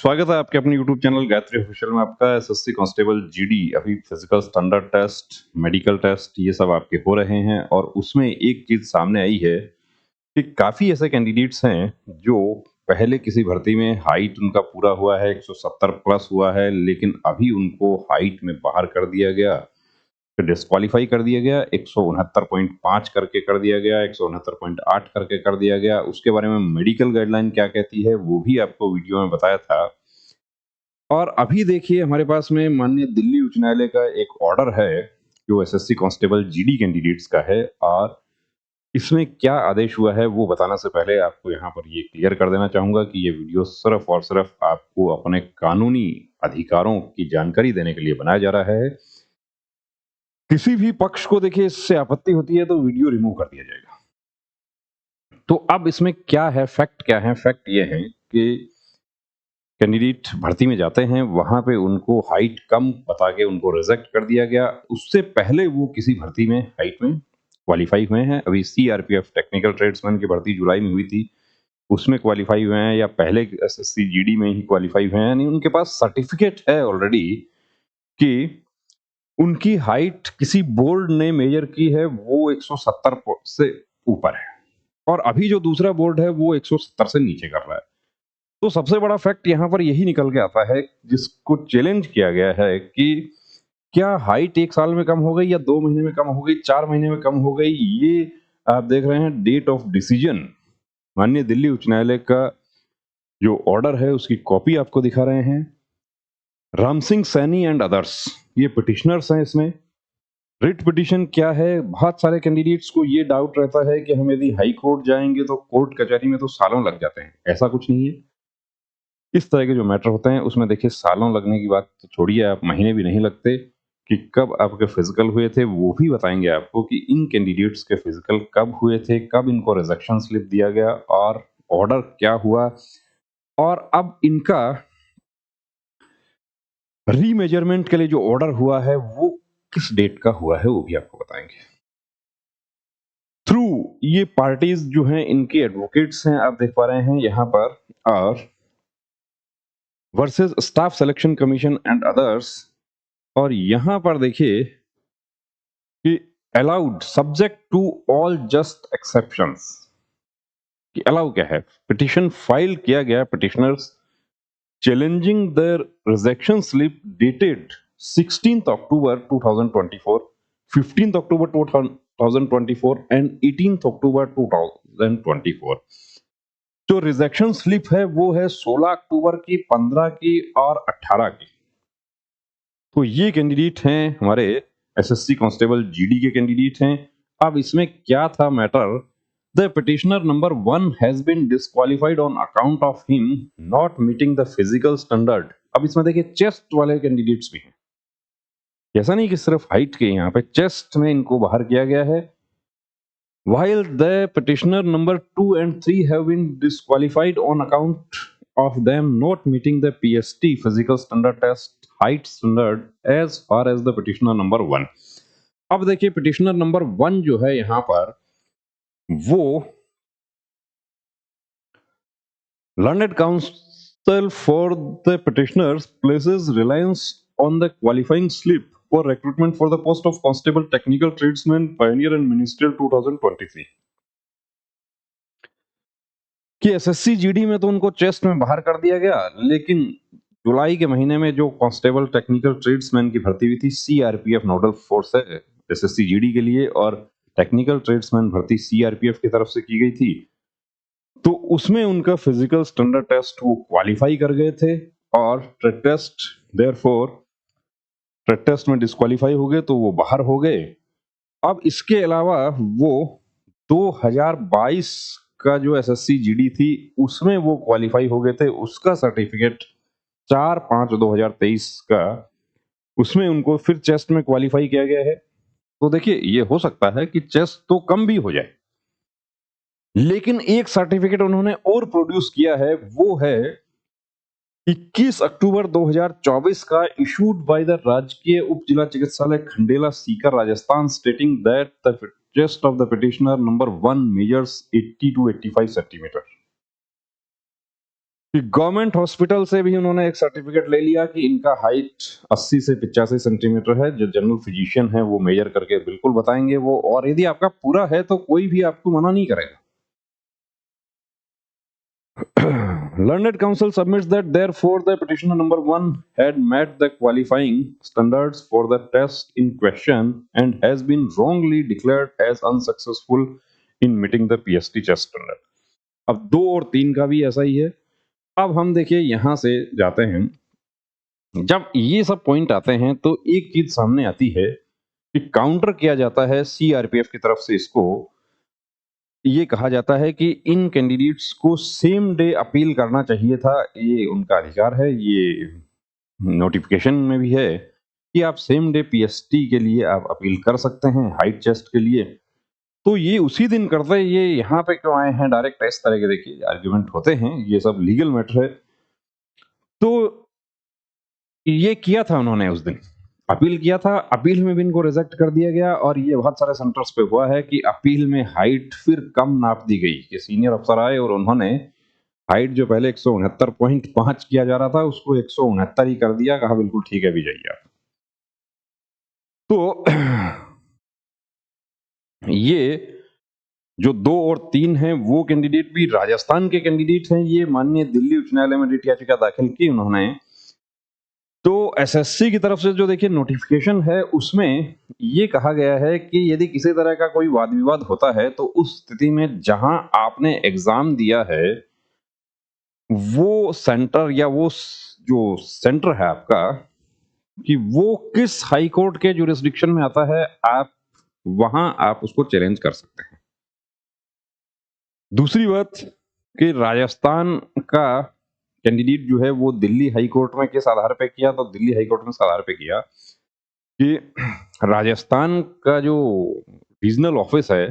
स्वागत है आपके अपने YouTube चैनल गायत्री ऑफिशियल में। आपका एसएससी कांस्टेबल जीडी अभी physical standard test, medical test ये सब आपके हो रहे हैं और उसमें एक चीज सामने आई है कि काफी ऐसे कैंडिडेट्स हैं जो पहले किसी भर्ती में हाइट उनका पूरा हुआ है, 170 प्लस हुआ है, लेकिन अभी उनको हाइट में बाहर कर दिया गया, फिर डिस्क्वालीफाई कर दिया गया, 169.5 करके कर दिया गया, 169.8 करके कर दिया गया। उसके बारे में मेडिकल गाइडलाइन क्या कहती है वो भी आपको वीडियो में बताया था। और अभी देखिए हमारे पास में माननीय दिल्ली उच्च न्यायालय का एक ऑर्डर है जो एसएससी कांस्टेबल जीडी कैंडिडेट्स का है, और इसमें क्या आदेश हुआ है वो बताने से पहले आपको यहाँ पर ये क्लियर कर देना चाहूंगा कि ये वीडियो सिर्फ और सिर्फ आपको अपने कानूनी अधिकारों की जानकारी देने के लिए बनाया जा रहा है। किसी भी पक्ष को देखिए इससे आपत्ति होती है तो वीडियो रिमूव कर दिया जाएगा। तो अब इसमें क्या है, फैक्ट क्या है? फैक्ट ये है कि कैंडिडेट भर्ती में जाते हैं, वहां पे उनको हाइट कम बता के उनको रिजेक्ट कर दिया गया। उससे पहले वो किसी भर्ती में हाइट में क्वालिफाई हुए हैं। अभी सीआरपीएफ टेक्निकल ट्रेड्समैन की भर्ती जुलाई में हुई थी, उसमें क्वालिफाई हुए हैं, या पहले एसएससी जीडी में ही क्वालिफाई हुए हैं, यानी उनके पास सर्टिफिकेट है ऑलरेडी कि उनकी हाइट किसी बोर्ड ने मेजर की है वो 170 से ऊपर है, और अभी जो दूसरा बोर्ड है वो 170 से नीचे कर रहा है। तो सबसे बड़ा फैक्ट यहाँ पर यही निकल के आता है, जिसको चैलेंज किया गया है कि क्या हाइट 1 साल में कम हो गई, या 2 महीने में कम हो गई, 4 महीने में कम हो गई। ये आप देख रहे हैं डेट ऑफ डिसीजन, माननीय दिल्ली उच्च न्यायालय का जो ऑर्डर है उसकी कॉपी आपको दिखा रहे हैं। राम सिंह सैनी एंड अदर्स ये पिटिशनर्स हैं। इसमें रिट पिटिशन क्या है, बहुत सारे कैंडिडेट्स को ये डाउट रहता है कि हम यदि हाई कोर्ट जाएंगे तो कोर्ट कचहरी में तो सालों लग जाते हैं। ऐसा कुछ नहीं है। इस तरह के जो मैटर होते हैं उसमें देखिए सालों लगने की बात तो छोड़िए, आप महीने भी नहीं लगते। कि कब आपके फिजिकल हुए थे वो भी बताएंगे आपको कि इन कैंडिडेट्स के फिजिकल कब हुए थे, कब इनको रिजेक्शन स्लिप दिया गया, और ऑर्डर क्या हुआ, और अब इनका रीमेजरमेंट के लिए जो ऑर्डर हुआ है वो किस डेट का हुआ है वो भी आपको बताएंगे। थ्रू ये पार्टीज जो हैं इनके एडवोकेट्स हैं, आप देख पा रहे हैं यहाँ पर, और versus staff selection commission and others. और यहां पर देखिए कि allowed subject to all just exceptions, कि अलाउ क्या है। पिटिशन फाइल किया गया petitioners challenging their rejection slip dated 16 October 2024, 15 October 2024 and 18 October 2024। जो रिजेक्शन स्लिप है वो है 16 अक्टूबर की, 15 की और 18 की। तो ये कैंडिडेट हैं हमारे एसएससी कांस्टेबल जीडी के कैंडिडेट हैं। अब इसमें क्या था matter, the petitioner number 1 has been disqualified on account of him not meeting the physical standard. अब इसमें देखिए चेस्ट वाले कैंडिडेट्स भी हैं, ऐसा नहीं कि सिर्फ हाइट के, यहाँ पे चेस्ट में इनको बाहर किया गया है। while the petitioner number 2 and 3 have been disqualified on account of them not meeting the PST physical standard test height standard as far as the petitioner number 1। अब देखिए पिटिशनर नंबर 1 जो है यहाँ पर वो learned counsel for the petitioners places reliance on the qualifying slip for recruitment for the post of constable technical tradesman pioneer and ministerial 2023 कि SSC GD में तो उनको चेस्ट में बाहर कर दिया गया, लेकिन जुलाई के महीने में जो कांस्टेबल टेक्निकल ट्रेड्समैन की भर्ती हुई थी, सीआरपीएफ नोडल फोर्स है एसएससी जीडी के लिए, और टेक्निकल ट्रेड्समैन भर्ती सीआरपीएफ की तरफ से की गई थी, तो उसमें उनका फिजिकल स्टैंडर्ड टेस्ट वो क्वालिफाई कर गए थे, और trade test therefore trade test में डिस्क्वालीफाई हो गए तो वो बाहर हो गए। अब इसके अलावा वो 2022 का जो एसएससी जीडी थी उसमें वो क्वालिफाई हो गए थे, उसका सर्टिफिकेट 4/5/2023 का, उसमें उनको फिर चेस्ट में क्वालिफाई किया गया है। तो देखिए ये हो सकता है कि चेस्ट तो कम भी हो जाए, लेकिन एक सर्टिफिकेट उन्होंने और प्रोड्यूस किया है, वो है 21 अक्टूबर 2024 का, इशूड बाय द राजकीय उप जिला चिकित्सालय Khandela Sikar Rajasthan, stating that the chest of the petitioner number 1 measures 80 to 85 centimetre. कि गवर्नमेंट हॉस्पिटल से भी उन्होंने एक सर्टिफिकेट ले लिया कि इनका हाइट 80 से 85 सेंटीमीटर है। जो जनरल फिजिशियन है वो मेजर करके बिल्कुल बताएंगे वो, और यदि आपका पूरा है तो कोई भी आपको मना नहीं करेगा। Learned counsel submits that therefore the petitioner number 1 had met the qualifying standards for the test in question and has been wrongly declared as unsuccessful in meeting the PST test standard। अब 2 और 3 का भी ऐसा ही है। अब हम देखिए यहां से जाते हैं, जब ये सब पॉइंट आते हैं तो एक चीज सामने आती है कि काउंटर किया जाता है सीआरपीएफ की तरफ से। इसको ये कहा जाता है कि इन कैंडिडेट्स को सेम डे अपील करना चाहिए था। ये उनका अधिकार है, ये नोटिफिकेशन में भी है कि आप सेम डे पीएसटी के लिए आप अपील कर सकते हैं हाइट चेस्ट के लिए। तो ये उसी दिन करते, ये यहाँ पे क्यों आए हैं डायरेक्ट? इस तरह के देखिए आर्ग्यूमेंट होते हैं, ये सब लीगल मैटर है। तो ये किया था उन्होंने, उस दिन अपील किया था, अपील में भी इनको रिजेक्ट कर दिया गया। और ये बहुत सारे सेंटर्स पे हुआ है कि अपील में हाइट फिर कम नाप दी गई कि सीनियर अफसर आए और उन्होंने हाइट जो पहले 169.5 किया जा रहा था उसको 169 ही कर दिया, कहा बिल्कुल ठीक है, भी जाइए आप। तो ये जो 2 और 3 हैं वो कैंडिडेट भी राजस्थान के कैंडिडेट हैं। ये माननीय दिल्ली उच्च न्यायालय में रिट याचिका दाखिल की उन्होंने। तो एसएससी की तरफ से जो देखिए नोटिफिकेशन है उसमें ये कहा गया है कि यदि किसी तरह का कोई वाद विवाद होता है तो उस स्थिति में जहां आपने एग्जाम दिया है वो सेंटर या वो जो सेंटर है आपका, कि वो किस हाई कोर्ट के जुरिस्डिक्शन में आता है, आप वहां आप उसको चैलेंज कर सकते हैं। दूसरी बात कि राजस्थान का कैंडिडेट जो है वो दिल्ली हाई कोर्ट में किस आधार पे किया, तो दिल्ली हाई कोर्ट में इस आधार पे किया कि राजस्थान का जो रीजनल ऑफिस है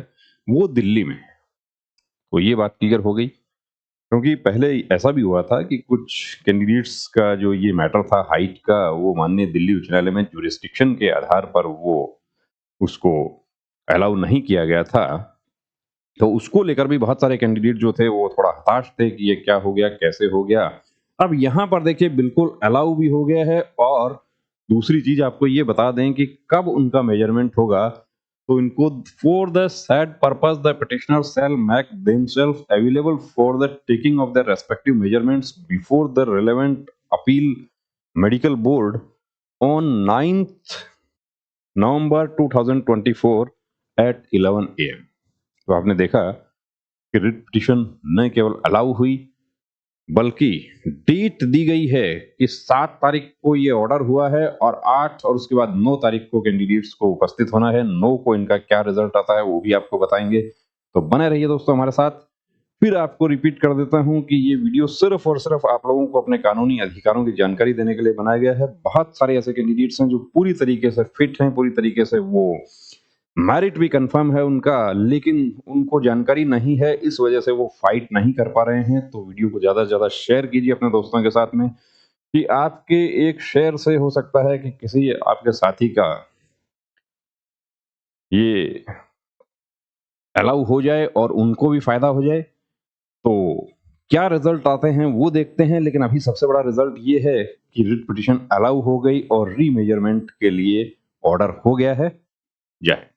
वो दिल्ली में है। तो ये बात क्लियर हो गई, क्योंकि पहले ऐसा भी हुआ था कि कुछ कैंडिडेट्स का जो ये मैटर था हाइट का, वो माननीय दिल्ली उच्च न्यायालय में जुरिस्डिक्शन के आधार पर वो उसको अलाउ नहीं किया गया था। तो उसको लेकर भी बहुत सारे कैंडिडेट जो थे वो थोड़ा हताश थे कि ये क्या हो गया, कैसे हो गया। अब यहाँ पर देखिए बिल्कुल अलाउ भी हो गया है। और दूसरी चीज आपको ये बता दें कि कब उनका मेजरमेंट होगा, तो इनको for the said purpose the petitioner shall make themselves available for the taking of the respective measurements before the relevant appeal medical board on 9th November 2024 at 11 AM। तो आपने देखा कि रिट पिटिशन न केवल allow हुई बल्कि date दी गई है कि 7 तारीख को ये ऑर्डर हुआ है और 8 और उसके बाद 9 तारीख को कैंडिडेट्स को उपस्थित होना है। 9 को इनका क्या रिजल्ट आता है वो भी आपको बताएंगे। तो बने रहिए दोस्तों हमारे साथ। फिर आपको रिपीट कर देता हूं कि ये वीडियो सिर्फ और सिर्फ आप लोगों को अपने कानूनी अधिकारों की जानकारी देने के लिए बनाया गया है। बहुत सारे ऐसे कैंडिडेट्स हैं जो पूरी तरीके से फिट हैं, पूरी तरीके से वो मैरिट भी कंफर्म है उनका, लेकिन उनको जानकारी नहीं है, इस वजह से वो फाइट नहीं कर पा रहे हैं। तो वीडियो को ज्यादा से ज्यादा शेयर कीजिए अपने दोस्तों के साथ में, कि आपके एक शेयर से हो सकता है कि किसी आपके साथी का ये अलाउ हो जाए और उनको भी फायदा हो जाए। तो क्या रिजल्ट आते हैं वो देखते हैं, लेकिन अभी सबसे बड़ा रिजल्ट ये है कि रिट पिटिशन अलाउ हो गई और रीमेजरमेंट के लिए ऑर्डर हो गया है। जय हिंद।